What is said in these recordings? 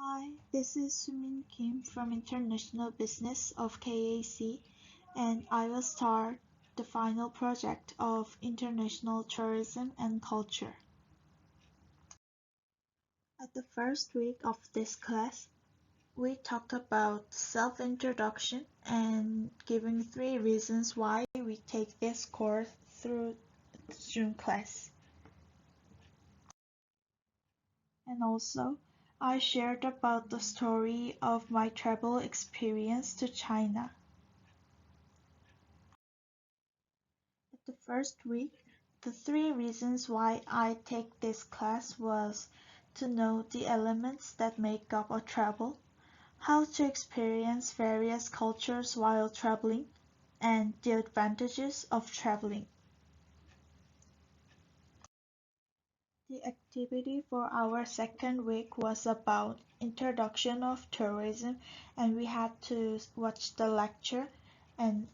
Hi, this is Sumin Kim from International Business of KAC, and I will start the final project of International Tourism and Culture. At the first week of this class, we talked about self-introduction and giving 3 reasons why we take this course through the Zoom class. And also, I shared about the story of my travel experience to China. At the first week, the 3 reasons why I take this class was to know the elements that make up a travel, how to experience various cultures while traveling, and the advantages of traveling. The activity for our second week was about introduction of tourism, and we had to watch the lecture and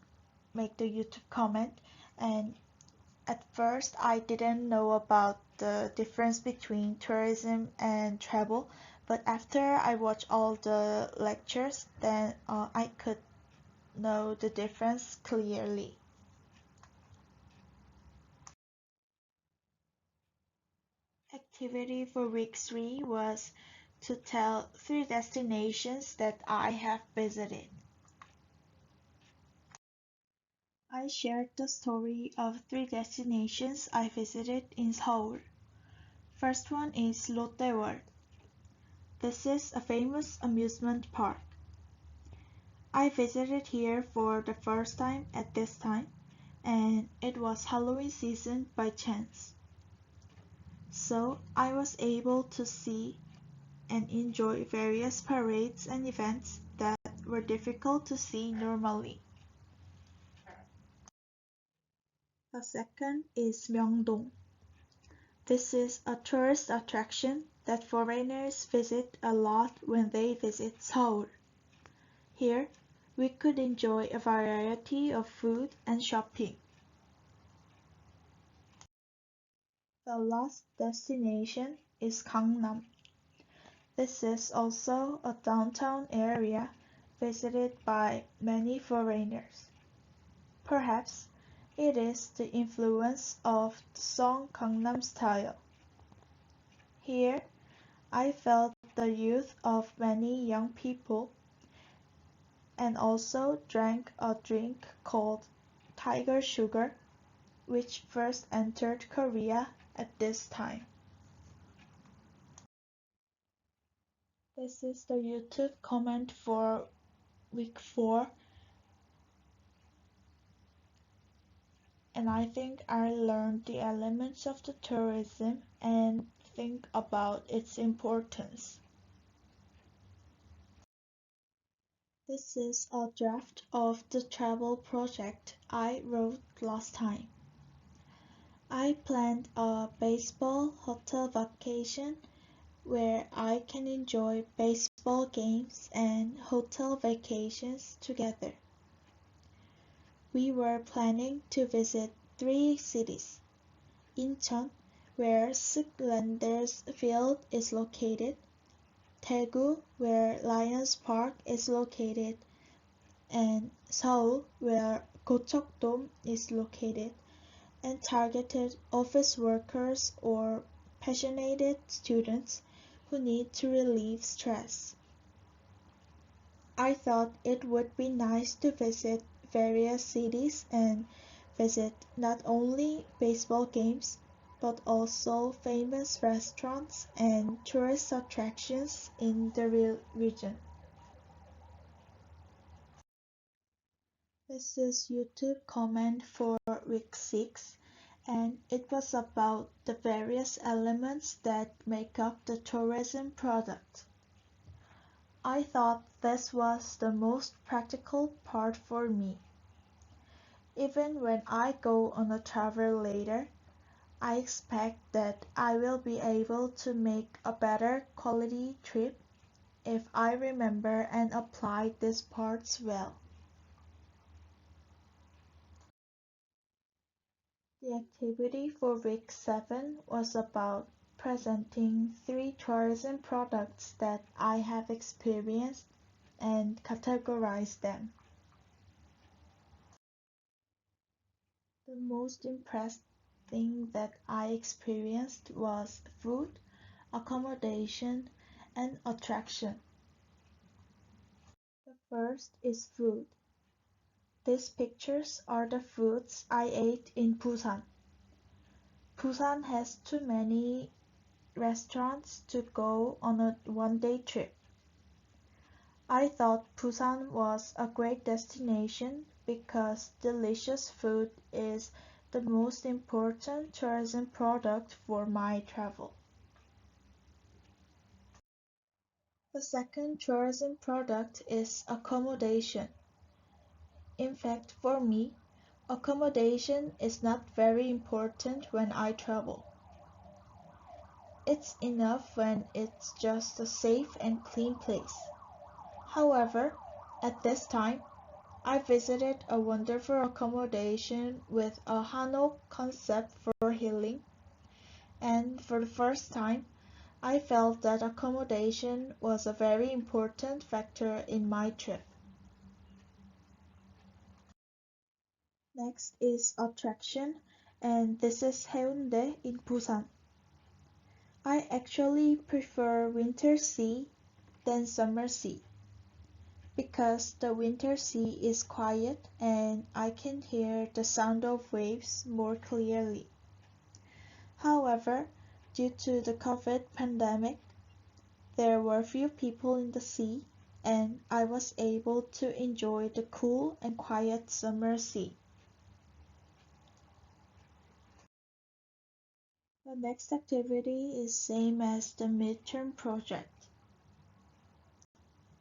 make the YouTube comment. And at first I didn't know about the difference between tourism and travel, but after I watched all the lectures, then I could know the difference clearly. Activity for week 3 was to tell 3 destinations that I have visited. I shared the story of 3 destinations I visited in Seoul. First one is Lotte World. This is a famous amusement park. I visited here for the first time at this time, and it was Halloween season by chance. So I was able to see and enjoy various parades and events that were difficult to see normally. The second is Myeongdong. This is a tourist attraction that foreigners visit a lot when they visit Seoul. Here, we could enjoy a variety of food and shopping. The last destination is Gangnam. This is also a downtown area visited by many foreigners. Perhaps it is the influence of the song Gangnam Style. Here, I felt the youth of many young people and also drank a drink called Tiger Sugar, which first entered Korea at this time. This is the YouTube comment for week 4, and I think I learned the elements of the tourism and think about its importance. This is a draft of the travel project I wrote last time. I planned a baseball hotel vacation where I can enjoy baseball games and hotel vacations together. We were planning to visit 3 cities: Incheon, where Skylanders Field is located, Daegu, where Lions Park is located, and Seoul, where Gocheok-dome is located, and targeted office workers or passionate students who need to relieve stress. I thought it would be nice to visit various cities and visit not only baseball games, but also famous restaurants and tourist attractions in the region. This is YouTube comment for week 6, and it was about the various elements that make up the tourism product. I thought this was the most practical part for me. Even when I go on a travel later, I expect that I will be able to make a better quality trip if I remember and apply these parts well. The activity for week 7 was about presenting three tourism products that I have experienced and categorize them. The most impressive thing that I experienced was food, accommodation, and attraction. The first is food. These pictures are the foods I ate in Busan. Busan has too many restaurants to go on a one-day trip. I thought Busan was a great destination because delicious food is the most important tourism product for my travel. The second tourism product is accommodation. In fact, for me, accommodation is not very important when I travel. It's enough when it's just a safe and clean place. However, at this time, I visited a wonderful accommodation with a Hanok concept for healing, and for the first time, I felt that accommodation was a very important factor in my trip. Next is attraction, and this is Haeundae in Busan. I actually prefer winter sea than summer sea because the winter sea is quiet and I can hear the sound of waves more clearly. However, due to the COVID pandemic, there were few people in the sea and I was able to enjoy the cool and quiet summer sea. The next activity is same as the midterm project,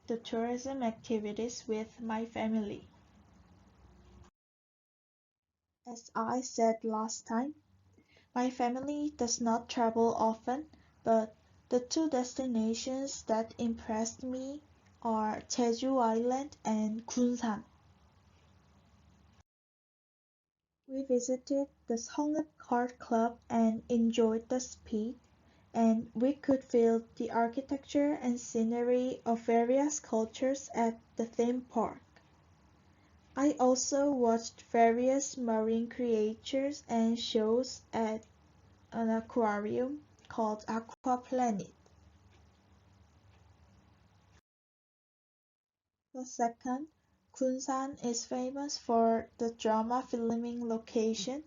the tourism activities with my family. As I said last time, my family does not travel often, but the two destinations that impressed me are Jeju Island and Gunsan. We visited the Seongnam Art Club and enjoyed the speed, and we could feel the architecture and scenery of various cultures at the theme park. I also watched various marine creatures and shows at an aquarium called Aqua Planet. The second, Kunsan is famous for the drama filming location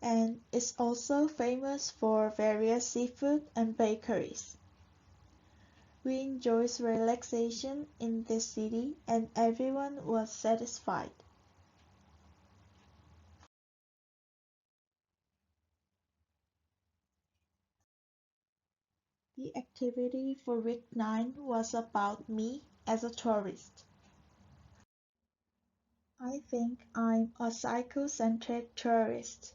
and is also famous for various seafood and bakeries. We enjoyed relaxation in this city and everyone was satisfied. The activity for week 9 was about me as a tourist. I think I'm a psychocentric tourist.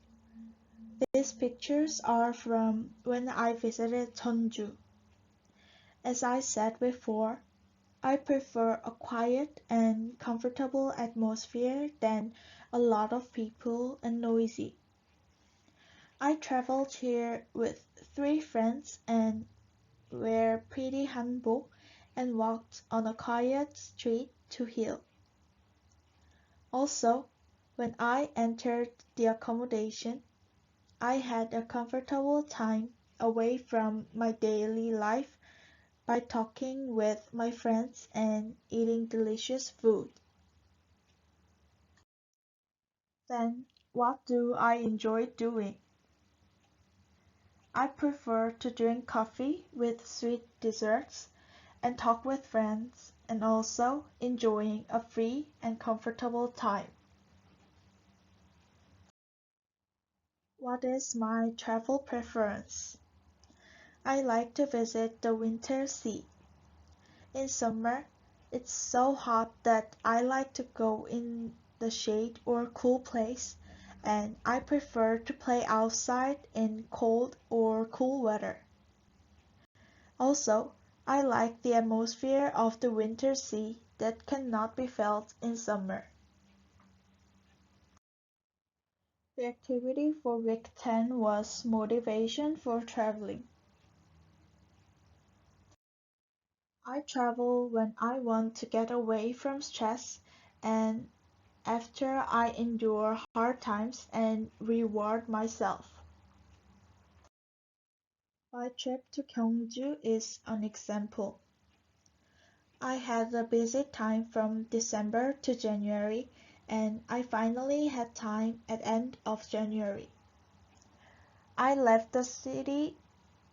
These pictures are from when I visited Jeonju. As I said before, I prefer a quiet and comfortable atmosphere than a lot of people and noisy. I traveled here with three friends and wear pretty hanbok and walked on a quiet street to heal. Also, when I entered the accommodation, I had a comfortable time away from my daily life by talking with my friends and eating delicious food. Then, what do I enjoy doing? I prefer to drink coffee with sweet desserts and talk with friends and also enjoying a free and comfortable time. What is my travel preference? I like to visit the winter sea. In summer, it's so hot that I like to go in the shade or cool place, and I prefer to play outside in cold or cool weather. Also, I like the atmosphere of the winter sea that cannot be felt in summer. The activity for week 10 was motivation for traveling. I travel when I want to get away from stress and after I endure hard times and reward myself. My trip to Gyeongju is an example. I had a busy time from December to January and I finally had time at end of January. I left the city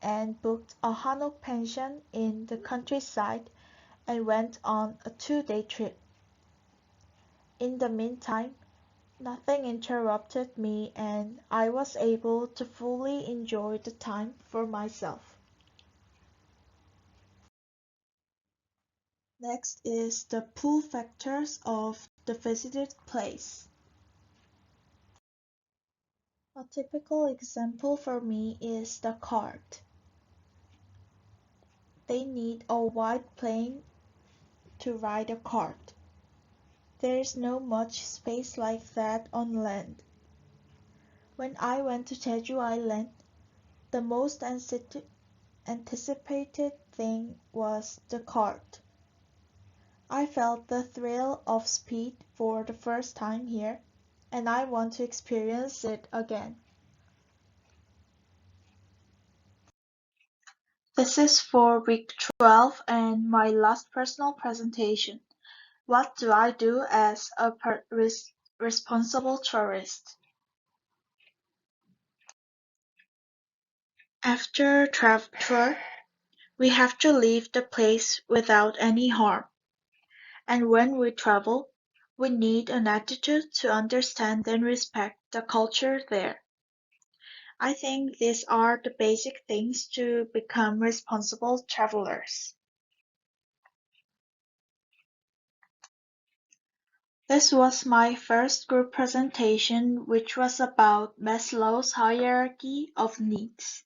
and booked a hanok pension in the countryside and went on a 2-day trip. In the meantime, nothing interrupted me and I was able to fully enjoy the time for myself. Next is the pull factors of the visited place. A typical example for me is the cart. They need a wide plain to ride a cart. There is no much space like that on land. When I went to Jeju Island, the most anticipated thing was the cart. I felt the thrill of speed for the first time here, and I want to experience it again. This is for week 12 and my last personal presentation. What do I do as a responsible tourist? After travel tour, we have to leave the place without any harm. And when we travel, we need an attitude to understand and respect the culture there. I think these are the basic things to become responsible travelers. This was my first group presentation, which was about Maslow's hierarchy of needs.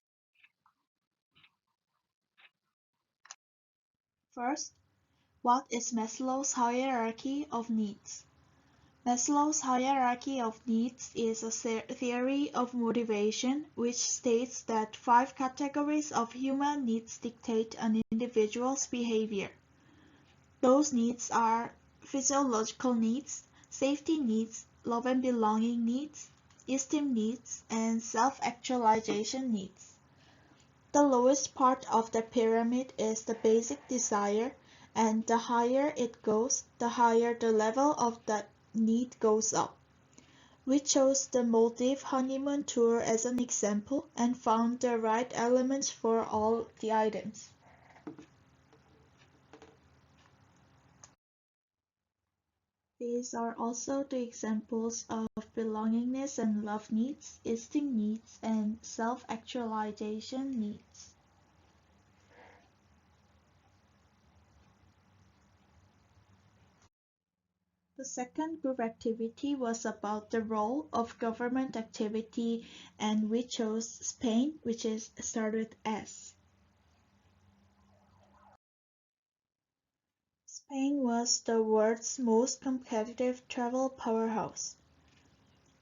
First, what is Maslow's hierarchy of needs? Maslow's hierarchy of needs is a theory of motivation which states that 5 categories of human needs dictate an individual's behavior. Those needs are physiological needs, safety needs, love and belonging needs, esteem needs, and self-actualization needs. The lowest part of the pyramid is the basic desire, and the higher it goes, the higher the level of that need goes up. We chose the Maldives honeymoon tour as an example and found the right elements for all the items. These are also the examples of belongingness and love needs, esteem needs, and self-actualization needs. The second group activity was about the role of government activity, and we chose Spain, which is started with S. Spain was the world's most competitive travel powerhouse.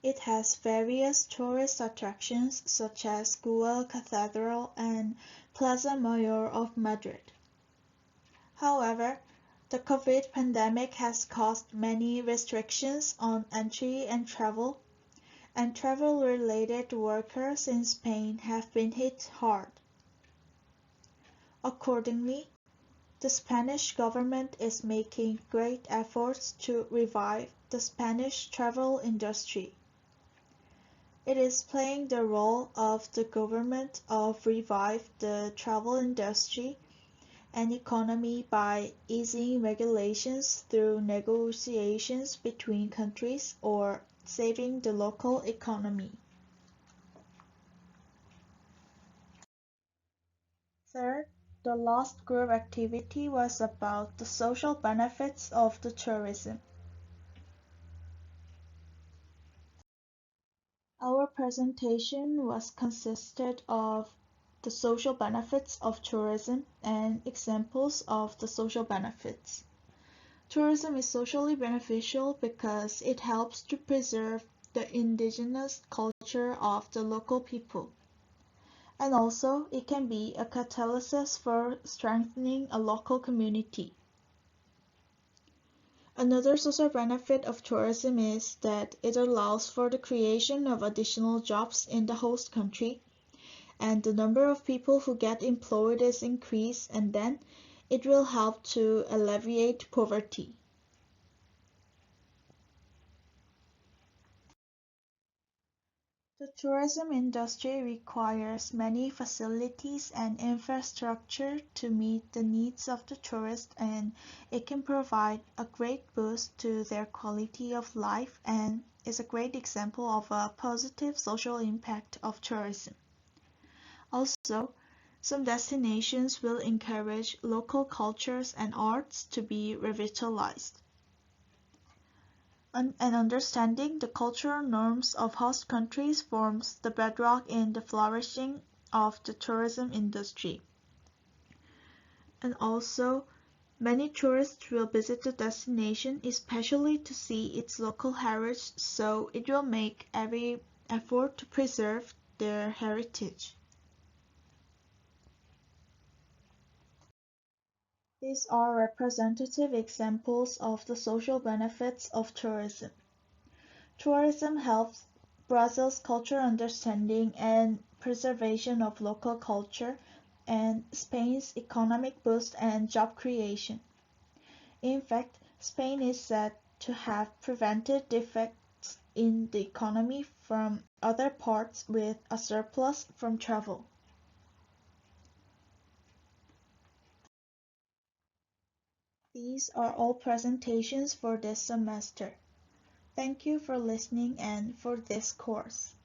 It has various tourist attractions such as Güell Cathedral and Plaza Mayor of Madrid. However, the COVID pandemic has caused many restrictions on entry and travel-related workers in Spain have been hit hard. Accordingly, the Spanish government is making great efforts to revive the Spanish travel industry. It is playing the role of the government of revive the travel industry and economy by easing regulations through negotiations between countries or saving the local economy. Third, the last group activity was about the social benefits of the tourism. Our presentation was consisted of the social benefits of tourism and examples of the social benefits. Tourism is socially beneficial because it helps to preserve the indigenous culture of the local people. And also, it can be a catalyst for strengthening a local community. Another social benefit of tourism is that it allows for the creation of additional jobs in the host country, and the number of people who get employed is increased, and then it will help to alleviate poverty. The tourism industry requires many facilities and infrastructure to meet the needs of the tourists, and it can provide a great boost to their quality of life and is a great example of a positive social impact of tourism. Also, some destinations will encourage local cultures and arts to be revitalized. And understanding the cultural norms of host countries forms the bedrock in the flourishing of the tourism industry. And also, many tourists will visit the destination especially to see its local heritage, so it will make every effort to preserve their heritage. These are representative examples of the social benefits of tourism. Tourism helps Brazil's cultural understanding and preservation of local culture, and Spain's economic boost and job creation. In fact, Spain is said to have prevented defects in the economy from other parts with a surplus from travel. These are all presentations for this semester. Thank you for listening and for this course.